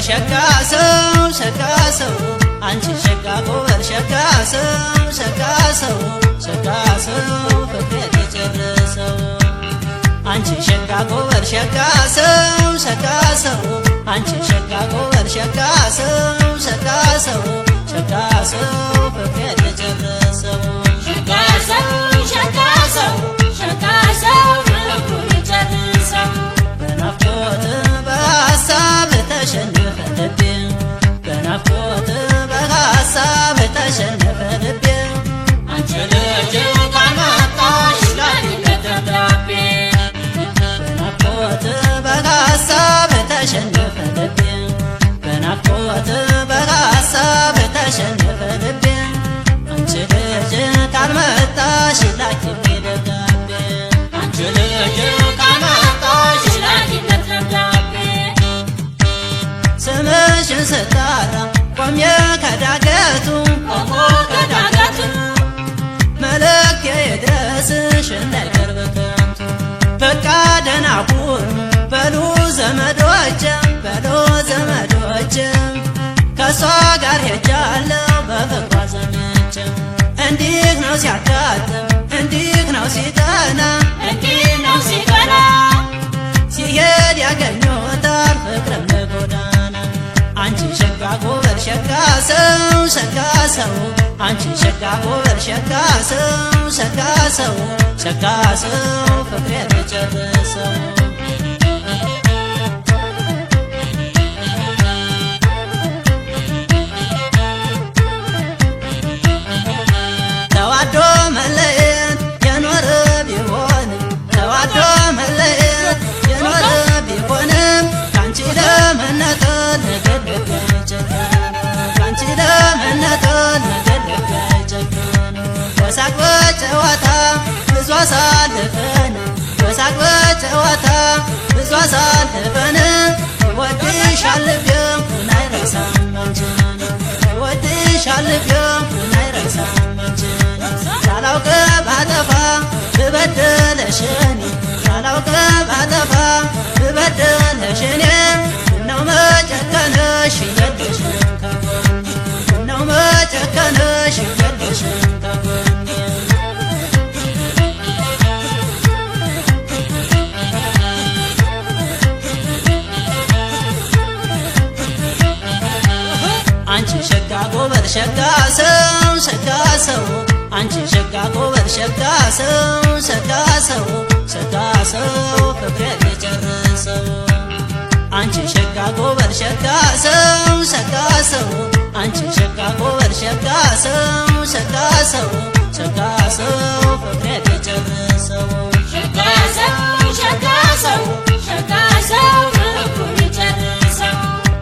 ሸጋ ሰው አንቺ ሸጋ ጎበር ሸጋ ሰው ፍቅር የጨረሰው አንቺ ሸጋ ጎበር ሸጋ ሰው አንቺ ሸጋ ጎበር ሸጋ ሰው ፍቅር የጨረሰው በናፍቆት በሀሳብ ተሸነፈ ልቤ በናፍቆት በሀሳብ ተሸነፈ ልቤ አንቺ ልጅ ካልመጣሽ ላኪለት ደብዳቤ በናፍቆት በሀሳብ ተሸነፈ ልቤ በናፍቆት በሀሳብ ተሸነፈ ልቤ አንቺ ልጅ ካልመጣሽ ላኪለት ደብዳቤ አንቺ ልጅ ካልመጣሽ ላኪለት ደብዳቤ ስምሽን ስጠራ ቆሜ ከዳገቱ መልእክቴ ይድረስሽ እንዳይቀር በከንቱ በቃ ደህና ሁኑ በሉ ዘመዶቼ ከሷ ጋር ሄጃለሁ በፍቅሯ ዘመቼ እንዲህ ነው ሲያጋጥም እንዲህ ነው ሲጠና ሲሄድ ያገኘታል ፍቅርም ለጎዳና አንቺ ሸጋ ጎበር ሸጋ ሰው አንቺ ሸጋ ጎበር ሸጋ ሰው ፍቅር የተጨረሰው ተዋዶ መለየት የኖረ ቢሆንም ተዋዶ መለየት የኖረ ቢሆንም ካንቺ ለመነጠል ነገር ካንቺ ለመነጠል ነገር በሳቅ በጨዋታ ብዙ አሳልፈን በሳቅ በጨዋታ ብዙ አሳልፈን ይወድሻል ልቤን አይረሳም አንቺን ይወድሻል ልቤን አይረሳም አንቺን ሳላውቅ ባጠፋ ብበድልሽ እኔ ሳላውቅ ባጠፋ ብበድልሽ እኔ ምነው መጨከንሽ የለሽም ከጎኔ ምነው መጨከንሽ የለሽም ከጎኔ አንቺ ሸጋ ጎበር ሸጋ ሰው አንቺ ሸጋ ጎበር ሸጋ ሰው ፍቅር የጨረሰው አንቺ ሸጋ ጎበር ሸጋ ሰው አንቺ ሸጋ ጎበር ሸጋ ሰው ፍቅር የጨረሰው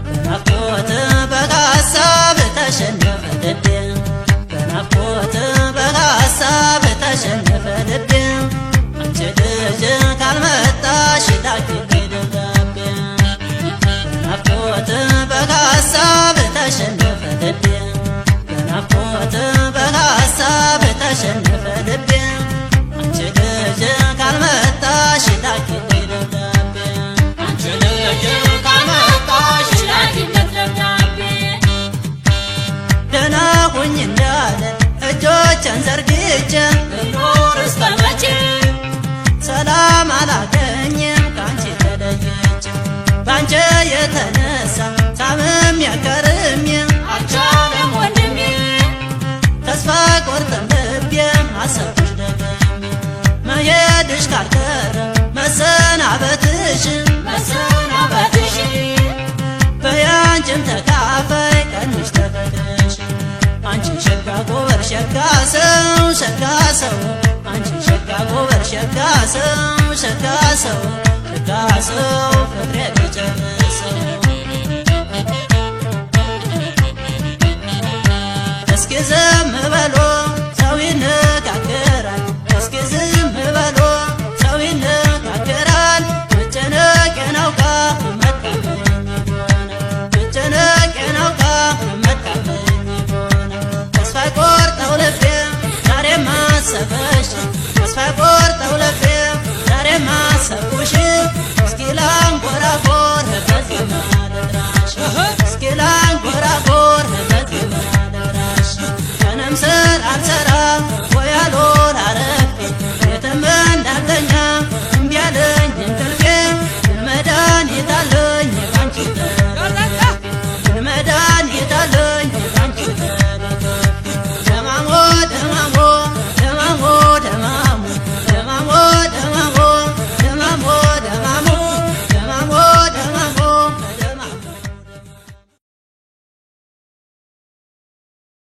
በናፍቆት በሀሳብ ተሸነፈ ልቤ በናፍቆት በሀሳብ ተሸነፈ ልቤ አንቺ ልጅ ካልመጣሽ ላኪልኝ ደብዳቤ በናፍቆት በሀሳብ ተሸነፈ ልቤ በናፍቆት በሀሳብ ተሸነፈ ልቤ አንቺ ልጅ ካልመጣሽ ላኪልኝ ደብዳቤ አንቺ ልጅ ካልመጣሽ ላኪለት ደብዳቤ ደህና ሁኝ እንዳለ እጆቼን ዘርግቼ ልኖር እስከ መቼ ሰላም አላገኝም ካንቺ ተለይቼ ባንቺ የተነሳ ታምሜ ከርሜ አልቻለም ወንድሜ ተስፋ ቆርጠም ልቤ አሰብኩሽ ደጋግሜ መሄድሽ ካልቀረ መሰናበትሽ በያንቺም ተካፋይ ቀንሽ ተፈቅረሽ አንቺ ሸጋ ጎበር ሸጋ ሰው አንቺ ሸጋ ጎበር ሸጋ ሰው ፍቅር የተጨረሰው እስኪ ዝም በሎ ሰው ይነጋገራል እስኪ ዝም በሎ ሰው ይነጋገራል መጨነቄን አውቃ መታመኝ ይሆናል መጨነቄን አውቃ መታመኝ ይሆናል ተስፋ ቆርጠው ልቤ ዛሬ ማሰበሽ ተስፋ ቆርጠው ልቤ ዛሬ ማሰብኩሽ እስኪ ላንጎራጎር በዜማ